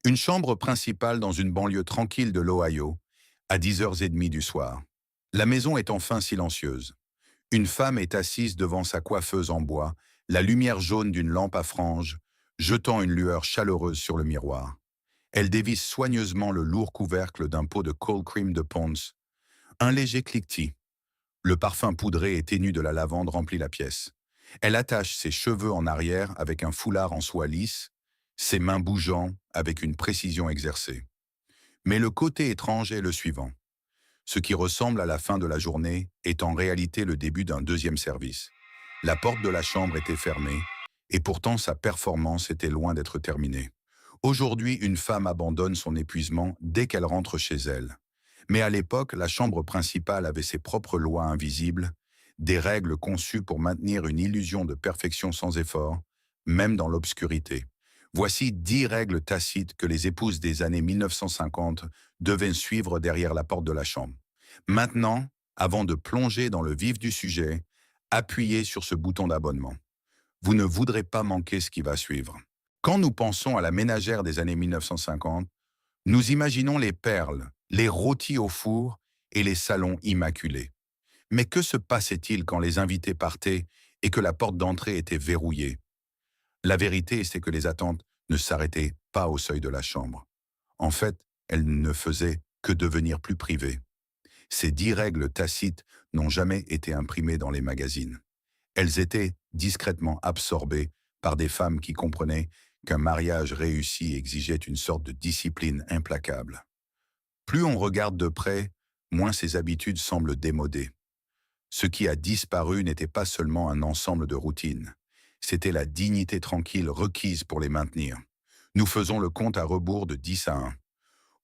Une chambre principale dans une banlieue tranquille de l'Ohio, à 10h30 du soir. La maison est enfin silencieuse. Une femme est assise devant sa coiffeuse en bois, la lumière jaune d'une lampe à franges, jetant une lueur chaleureuse sur le miroir. Elle dévisse soigneusement le lourd couvercle d'un pot de cold cream de Pond's. Un léger cliquetis. Le parfum poudré et ténu de la lavande remplit la pièce. Elle attache ses cheveux en arrière avec un foulard en soie lisse, ses mains bougeant avec une précision exercée. Mais le côté étrange est le suivant. Ce qui ressemble à la fin de la journée est en réalité le début d'un deuxième service. La porte de la chambre était fermée, et pourtant sa performance était loin d'être terminée. Aujourd'hui, une femme abandonne son épuisement dès qu'elle rentre chez elle. Mais à l'époque, la chambre principale avait ses propres lois invisibles, des règles conçues pour maintenir une illusion de perfection sans effort, même dans l'obscurité. Voici 10 règles tacites que les épouses des années 1950 devaient suivre derrière la porte de la chambre. Maintenant, avant de plonger dans le vif du sujet, appuyez sur ce bouton d'abonnement. Vous ne voudrez pas manquer ce qui va suivre. Quand nous pensons à la ménagère des années 1950, nous imaginons les perles, les rôtis au four et les salons immaculés. Mais que se passait-il quand les invités partaient et que la porte d'entrée était verrouillée? La vérité, c'est que les attentes ne s'arrêtaient pas au seuil de la chambre. En fait, elles ne faisaient que devenir plus privées. Ces 10 règles tacites n'ont jamais été imprimées dans les magazines. Elles étaient discrètement absorbées par des femmes qui comprenaient qu'un mariage réussi exigeait une sorte de discipline implacable. Plus on regarde de près, moins ces habitudes semblent démodées. Ce qui a disparu n'était pas seulement un ensemble de routines, c'était la dignité tranquille requise pour les maintenir. Nous faisons le compte à rebours de 10 à 1.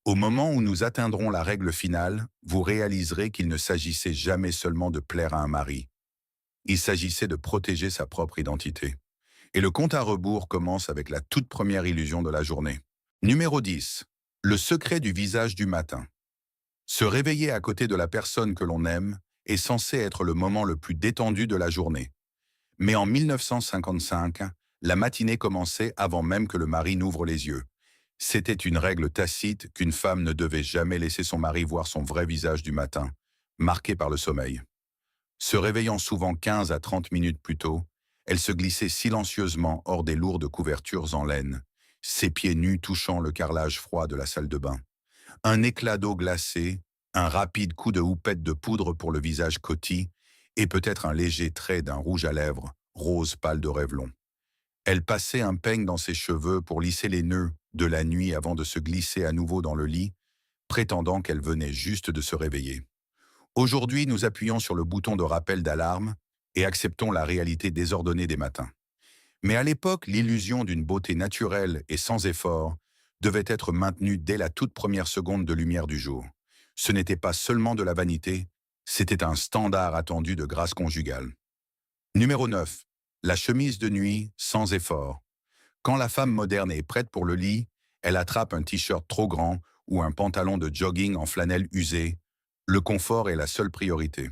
Au moment où nous atteindrons la règle finale, vous réaliserez qu'il ne s'agissait jamais seulement de plaire à un mari. Il s'agissait de protéger sa propre identité. Et le compte à rebours commence avec la toute première illusion de la journée. Numéro 10. Le secret du visage du matin. Se réveiller à côté de la personne que l'on aime est censé être le moment le plus détendu de la journée. Mais en 1955, la matinée commençait avant même que le mari n'ouvre les yeux. C'était une règle tacite qu'une femme ne devait jamais laisser son mari voir son vrai visage du matin, marqué par le sommeil. Se réveillant souvent 15 à 30 minutes plus tôt, elle se glissait silencieusement hors des lourdes couvertures en laine, ses pieds nus touchant le carrelage froid de la salle de bain. Un éclat d'eau glacée, un rapide coup de houppette de poudre pour le visage côti, et peut-être un léger trait d'un rouge à lèvres, rose pâle de Revlon. Elle passait un peigne dans ses cheveux pour lisser les nœuds de la nuit avant de se glisser à nouveau dans le lit, prétendant qu'elle venait juste de se réveiller. Aujourd'hui, nous appuyons sur le bouton de rappel d'alarme et acceptons la réalité désordonnée des matins. Mais à l'époque, l'illusion d'une beauté naturelle et sans effort devait être maintenue dès la toute première seconde de lumière du jour. Ce n'était pas seulement de la vanité, c'était un standard attendu de grâce conjugale. Numéro 9. La chemise de nuit sans effort. Quand la femme moderne est prête pour le lit, elle attrape un t-shirt trop grand ou un pantalon de jogging en flanelle usée. Le confort est la seule priorité.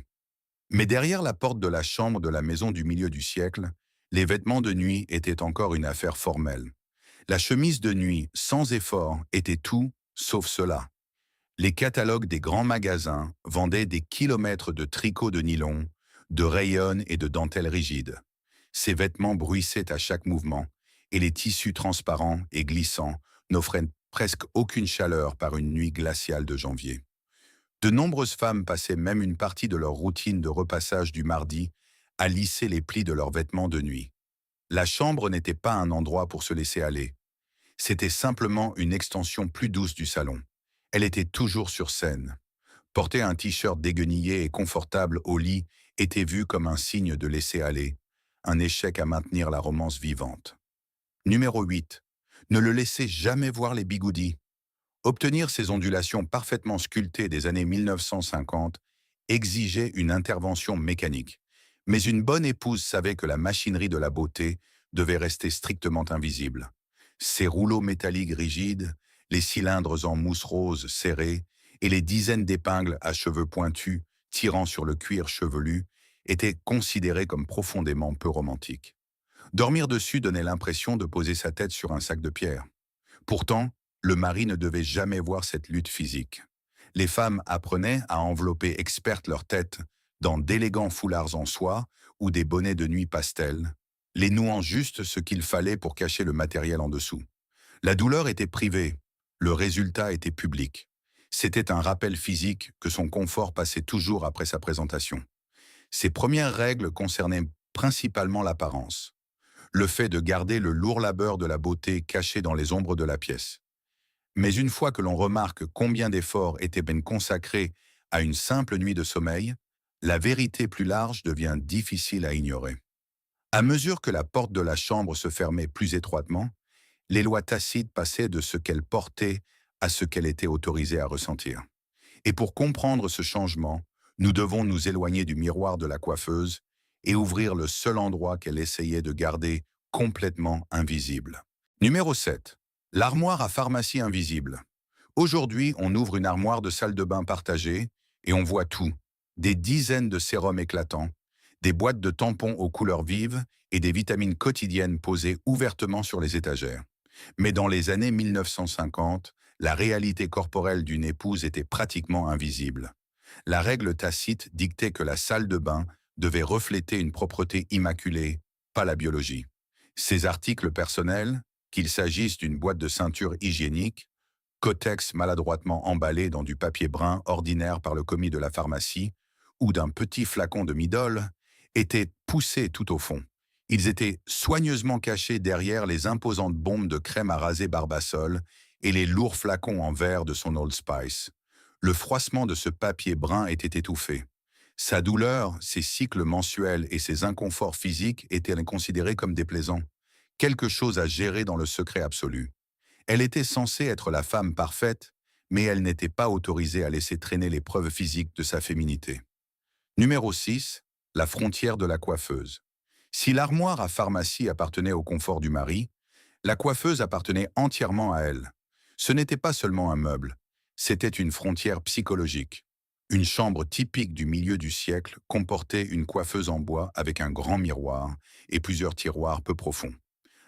Mais derrière la porte de la chambre de la maison du milieu du siècle, les vêtements de nuit étaient encore une affaire formelle. La chemise de nuit sans effort était tout sauf cela. Les catalogues des grands magasins vendaient des kilomètres de tricots de nylon, de rayonne et de dentelle rigide. Ces vêtements bruissaient à chaque mouvement, et les tissus transparents et glissants n'offraient presque aucune chaleur par une nuit glaciale de janvier. De nombreuses femmes passaient même une partie de leur routine de repassage du mardi à lisser les plis de leurs vêtements de nuit. La chambre n'était pas un endroit pour se laisser aller. C'était simplement une extension plus douce du salon. Elle était toujours sur scène. Porter un t-shirt déguenillé et confortable au lit était vu comme un signe de laisser aller, un échec à maintenir la romance vivante. Numéro 8. Ne le laissez jamais voir les bigoudis. Obtenir ces ondulations parfaitement sculptées des années 1950 exigeait une intervention mécanique. Mais une bonne épouse savait que la machinerie de la beauté devait rester strictement invisible. Ces rouleaux métalliques rigides, les cylindres en mousse rose serrés et les dizaines d'épingles à cheveux pointus tirant sur le cuir chevelu étaient considérés comme profondément peu romantiques. Dormir dessus donnait l'impression de poser sa tête sur un sac de pierre. Pourtant, le mari ne devait jamais voir cette lutte physique. Les femmes apprenaient à envelopper expertes leur tête dans d'élégants foulards en soie ou des bonnets de nuit pastel, les nouant juste ce qu'il fallait pour cacher le matériel en dessous. La douleur était privée, le résultat était public. C'était un rappel physique que son confort passait toujours après sa présentation. Ses premières règles concernaient principalement l'apparence, le fait de garder le lourd labeur de la beauté caché dans les ombres de la pièce. Mais une fois que l'on remarque combien d'efforts étaient bien consacrés à une simple nuit de sommeil, la vérité plus large devient difficile à ignorer. À mesure que la porte de la chambre se fermait plus étroitement, les lois tacites passaient de ce qu'elle portait à ce qu'elle était autorisée à ressentir. Et pour comprendre ce changement, nous devons nous éloigner du miroir de la coiffeuse et ouvrir le seul endroit qu'elle essayait de garder complètement invisible. Numéro 7. L'armoire à pharmacie invisible. Aujourd'hui, on ouvre une armoire de salle de bain partagée et on voit tout. Des dizaines de sérums éclatants, des boîtes de tampons aux couleurs vives et des vitamines quotidiennes posées ouvertement sur les étagères. Mais dans les années 1950, la réalité corporelle d'une épouse était pratiquement invisible. La règle tacite dictait que la salle de bain devait refléter une propreté immaculée, pas la biologie. Ces articles personnels, qu'il s'agisse d'une boîte de ceinture hygiénique, Kotex maladroitement emballé dans du papier brun ordinaire par le commis de la pharmacie, ou d'un petit flacon de Midol, étaient poussés tout au fond. Ils étaient soigneusement cachés derrière les imposantes bombes de crème à raser Barbasol et les lourds flacons en verre de son Old Spice. Le froissement de ce papier brun était étouffé. Sa douleur, ses cycles mensuels et ses inconforts physiques étaient considérés comme déplaisants. Quelque chose à gérer dans le secret absolu. Elle était censée être la femme parfaite, mais elle n'était pas autorisée à laisser traîner les preuves physiques de sa féminité. Numéro 6. La frontière de la coiffeuse. Si l'armoire à pharmacie appartenait au confort du mari, la coiffeuse appartenait entièrement à elle. Ce n'était pas seulement un meuble, c'était une frontière psychologique. Une chambre typique du milieu du siècle comportait une coiffeuse en bois avec un grand miroir et plusieurs tiroirs peu profonds.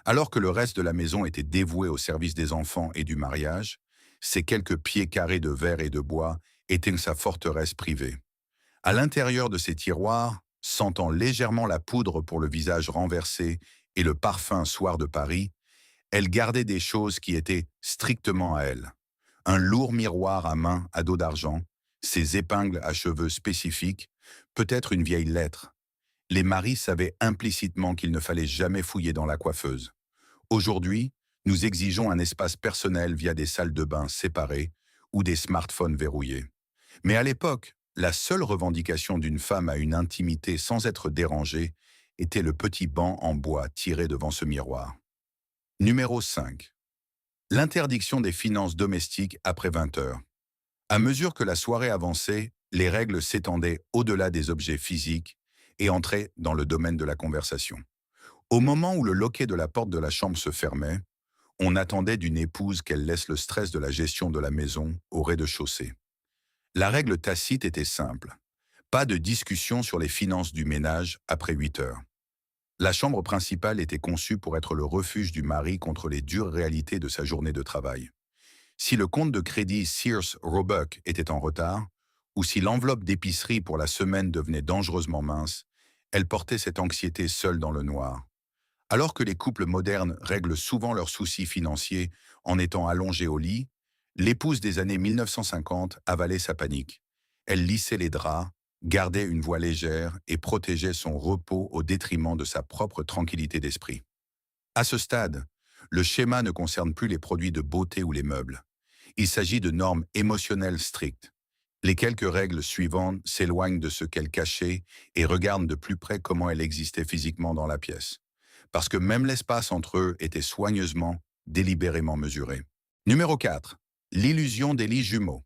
Alors que le reste de la maison était dévoué au service des enfants et du mariage, ces quelques pieds carrés de verre et de bois étaient sa forteresse privée. À l'intérieur de ces tiroirs, sentant légèrement la poudre pour le visage renversé et le parfum soir de Paris, elle gardait des choses qui étaient strictement à elle. Un lourd miroir à main à dos d'argent, ses épingles à cheveux spécifiques, peut-être une vieille lettre. Les maris savaient implicitement qu'il ne fallait jamais fouiller dans la coiffeuse. Aujourd'hui, nous exigeons un espace personnel via des salles de bain séparées ou des smartphones verrouillés. Mais à l'époque, la seule revendication d'une femme à une intimité sans être dérangée était le petit banc en bois tiré devant ce miroir. Numéro 5. L'interdiction des finances domestiques après 20 heures. À mesure que la soirée avançait, les règles s'étendaient au-delà des objets physiques et entraient dans le domaine de la conversation. Au moment où le loquet de la porte de la chambre se fermait, on attendait d'une épouse qu'elle laisse le stress de la gestion de la maison au rez-de-chaussée. La règle tacite était simple. Pas de discussion sur les finances du ménage après 8 heures. La chambre principale était conçue pour être le refuge du mari contre les dures réalités de sa journée de travail. Si le compte de crédit Sears Roebuck était en retard, ou si l'enveloppe d'épicerie pour la semaine devenait dangereusement mince, elle portait cette anxiété seule dans le noir. Alors que les couples modernes règlent souvent leurs soucis financiers en étant allongés au lit, l'épouse des années 1950 avalait sa panique. Elle lissait les draps, gardait une voix légère et protégeait son repos au détriment de sa propre tranquillité d'esprit. À ce stade, le schéma ne concerne plus les produits de beauté ou les meubles. Il s'agit de normes émotionnelles strictes. Les quelques règles suivantes s'éloignent de ce qu'elle cachait et regardent de plus près comment elle existait physiquement dans la pièce. Parce que même l'espace entre eux était soigneusement, délibérément mesuré. Numéro 4. L'illusion des lits jumeaux.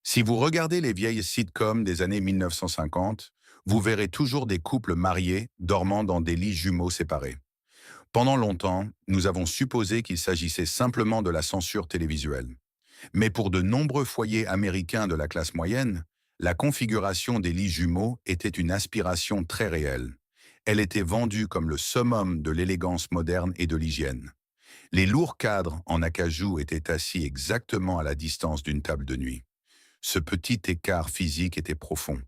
Si vous regardez les vieilles sitcoms des années 1950, vous verrez toujours des couples mariés dormant dans des lits jumeaux séparés. Pendant longtemps, nous avons supposé qu'il s'agissait simplement de la censure télévisuelle. Mais pour de nombreux foyers américains de la classe moyenne, la configuration des lits jumeaux était une aspiration très réelle. Elle était vendue comme le summum de l'élégance moderne et de l'hygiène. Les lourds cadres en acajou étaient assis exactement à la distance d'une table de nuit. Ce petit écart physique était profond.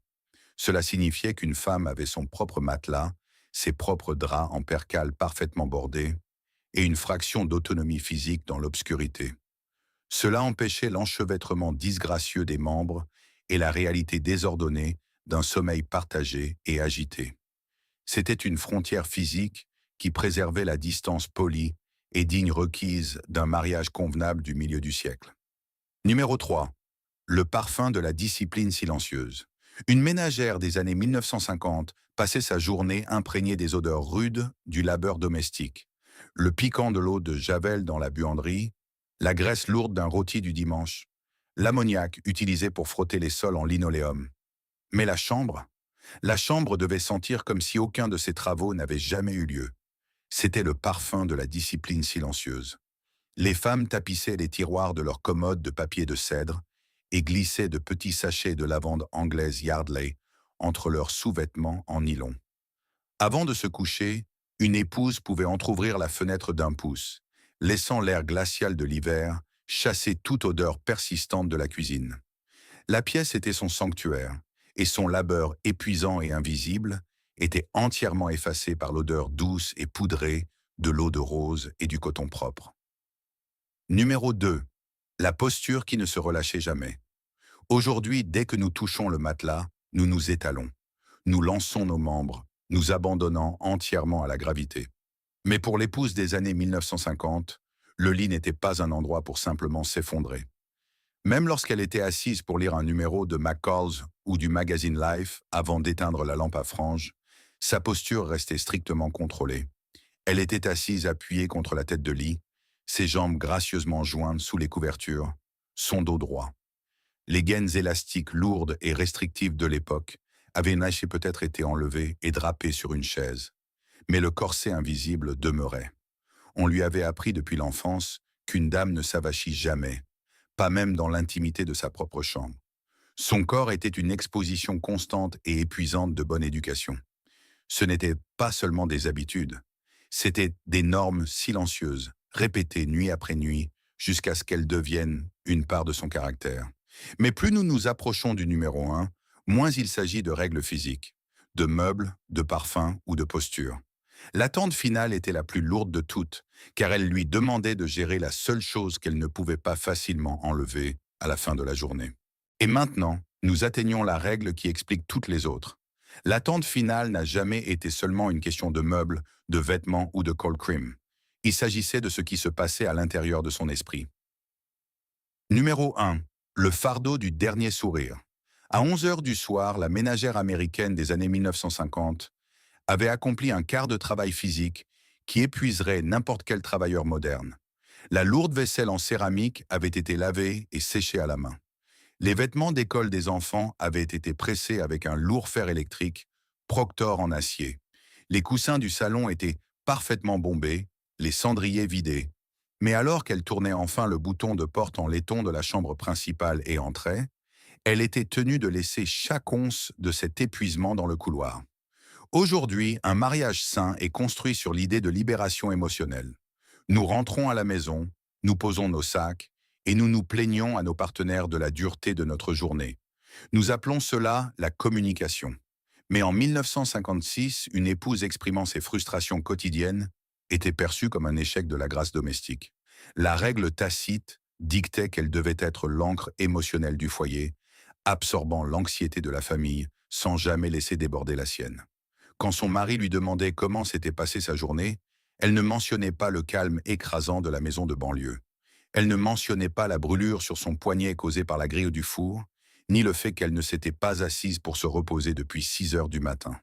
Cela signifiait qu'une femme avait son propre matelas, ses propres draps en percale parfaitement bordés, et une fraction d'autonomie physique dans l'obscurité. Cela empêchait l'enchevêtrement disgracieux des membres et la réalité désordonnée d'un sommeil partagé et agité. C'était une frontière physique qui préservait la distance polie et digne requise d'un mariage convenable du milieu du siècle. Numéro 3. Le parfum de la discipline silencieuse. Une ménagère des années 1950 passait sa journée imprégnée des odeurs rudes du labeur domestique. Le piquant de l'eau de Javel dans la buanderie, la graisse lourde d'un rôti du dimanche, l'ammoniac utilisé pour frotter les sols en linoléum. Mais la chambre devait sentir comme si aucun de ses travaux n'avait jamais eu lieu. C'était le parfum de la discipline silencieuse. Les femmes tapissaient les tiroirs de leurs commodes de papier de cèdre et glissaient de petits sachets de lavande anglaise Yardley entre leurs sous-vêtements en nylon. Avant de se coucher, une épouse pouvait entr'ouvrir la fenêtre d'un pouce, laissant l'air glacial de l'hiver chasser toute odeur persistante de la cuisine. La pièce était son sanctuaire, et son labeur épuisant et invisible était entièrement effacé par l'odeur douce et poudrée de l'eau de rose et du coton propre. Numéro 2. La posture qui ne se relâchait jamais. Aujourd'hui, dès que nous touchons le matelas, nous nous étalons. Nous lançons nos membres, nous abandonnant entièrement à la gravité. Mais pour l'épouse des années 1950, le lit n'était pas un endroit pour simplement s'effondrer. Même lorsqu'elle était assise pour lire un numéro de McCall's ou du magazine Life avant d'éteindre la lampe à franges, sa posture restait strictement contrôlée. Elle était assise appuyée contre la tête de lit, ses jambes gracieusement jointes sous les couvertures, son dos droit. Les gaines élastiques lourdes et restrictives de l'époque avaient peut-être été enlevées et drapées sur une chaise. Mais le corset invisible demeurait. On lui avait appris depuis l'enfance qu'une dame ne s'avachit jamais, pas même dans l'intimité de sa propre chambre. Son corps était une exposition constante et épuisante de bonne éducation. Ce n'était pas seulement des habitudes, c'était des normes silencieuses, répétées nuit après nuit, jusqu'à ce qu'elles deviennent une part de son caractère. Mais plus nous nous approchons du numéro 1, moins il s'agit de règles physiques, de meubles, de parfums ou de postures. L'attente finale était la plus lourde de toutes, car elle lui demandait de gérer la seule chose qu'elle ne pouvait pas facilement enlever à la fin de la journée. Et maintenant, nous atteignons la règle qui explique toutes les autres. L'attente finale n'a jamais été seulement une question de meubles, de vêtements ou de cold cream. Il s'agissait de ce qui se passait à l'intérieur de son esprit. Numéro 1. Le fardeau du dernier sourire. À 11 heures du soir, la ménagère américaine des années 1950 avait accompli un quart de travail physique qui épuiserait n'importe quel travailleur moderne. La lourde vaisselle en céramique avait été lavée et séchée à la main. Les vêtements d'école des enfants avaient été pressés avec un lourd fer électrique, Proctor en acier. Les coussins du salon étaient parfaitement bombés, les cendriers vidés. Mais alors qu'elle tournait enfin le bouton de porte en laiton de la chambre principale et entrait, elle était tenue de laisser chaque once de cet épuisement dans le couloir. Aujourd'hui, un mariage sain est construit sur l'idée de libération émotionnelle. Nous rentrons à la maison, nous posons nos sacs, et nous nous plaignons à nos partenaires de la dureté de notre journée. Nous appelons cela la communication. Mais en 1956, une épouse exprimant ses frustrations quotidiennes était perçue comme un échec de la grâce domestique. La règle tacite dictait qu'elle devait être l'encre émotionnelle du foyer, absorbant l'anxiété de la famille sans jamais laisser déborder la sienne. Quand son mari lui demandait comment s'était passée sa journée, elle ne mentionnait pas le calme écrasant de la maison de banlieue. Elle ne mentionnait pas la brûlure sur son poignet causée par la grille du four, ni le fait qu'elle ne s'était pas assise pour se reposer depuis 6 heures du matin.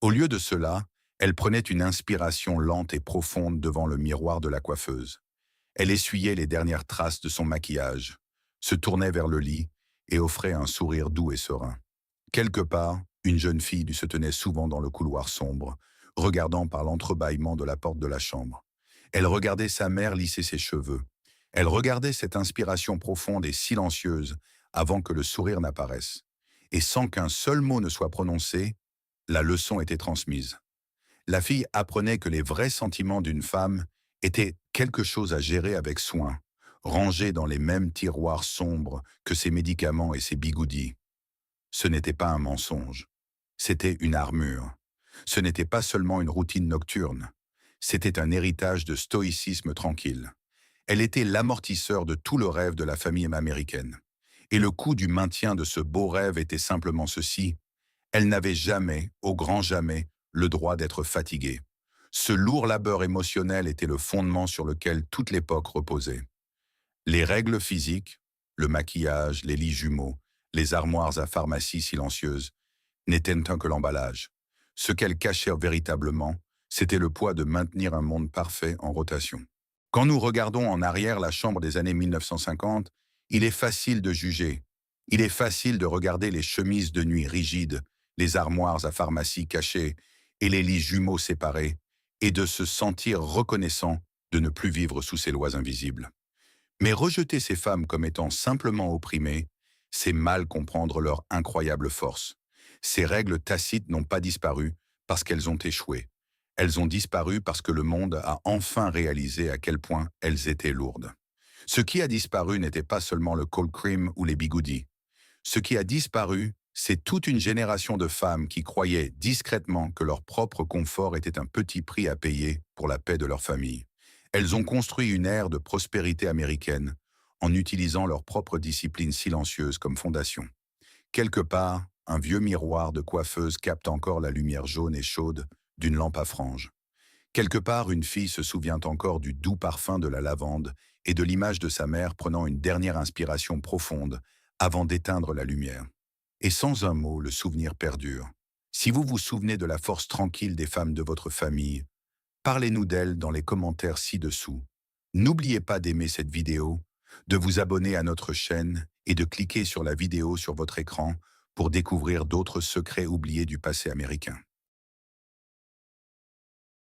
Au lieu de cela, elle prenait une inspiration lente et profonde devant le miroir de la coiffeuse. Elle essuyait les dernières traces de son maquillage, se tournait vers le lit et offrait un sourire doux et serein. Quelque part, une jeune fille se tenait souvent dans le couloir sombre, regardant par l'entrebâillement de la porte de la chambre. Elle regardait sa mère lisser ses cheveux. Elle regardait cette inspiration profonde et silencieuse avant que le sourire n'apparaisse. Et sans qu'un seul mot ne soit prononcé, la leçon était transmise. La fille apprenait que les vrais sentiments d'une femme était quelque chose à gérer avec soin, rangé dans les mêmes tiroirs sombres que ses médicaments et ses bigoudis. Ce n'était pas un mensonge, c'était une armure. Ce n'était pas seulement une routine nocturne, c'était un héritage de stoïcisme tranquille. Elle était l'amortisseur de tout le rêve de la famille américaine. Et le coût du maintien de ce beau rêve était simplement ceci: elle n'avait jamais, au grand jamais, le droit d'être fatiguée. Ce lourd labeur émotionnel était le fondement sur lequel toute l'époque reposait. Les règles physiques, le maquillage, les lits jumeaux, les armoires à pharmacie silencieuses, n'étaient que l'emballage. Ce qu'elles cachaient véritablement, c'était le poids de maintenir un monde parfait en rotation. Quand nous regardons en arrière la chambre des années 1950, il est facile de juger. Il est facile de regarder les chemises de nuit rigides, les armoires à pharmacie cachées et les lits jumeaux séparés, et de se sentir reconnaissant de ne plus vivre sous ces lois invisibles. Mais rejeter ces femmes comme étant simplement opprimées, c'est mal comprendre leur incroyable force. Ces règles tacites n'ont pas disparu parce qu'elles ont échoué. Elles ont disparu parce que le monde a enfin réalisé à quel point elles étaient lourdes. Ce qui a disparu n'était pas seulement le cold cream ou les bigoudis. Ce qui a disparu, c'est toute une génération de femmes qui croyaient discrètement que leur propre confort était un petit prix à payer pour la paix de leur famille. Elles ont construit une ère de prospérité américaine en utilisant leur propre discipline silencieuse comme fondation. Quelque part, un vieux miroir de coiffeuse capte encore la lumière jaune et chaude d'une lampe à franges. Quelque part, une fille se souvient encore du doux parfum de la lavande et de l'image de sa mère prenant une dernière inspiration profonde avant d'éteindre la lumière. Et sans un mot, le souvenir perdure. Si vous vous souvenez de la force tranquille des femmes de votre famille, parlez-nous d'elles dans les commentaires ci-dessous. N'oubliez pas d'aimer cette vidéo, de vous abonner à notre chaîne et de cliquer sur la vidéo sur votre écran pour découvrir d'autres secrets oubliés du passé américain.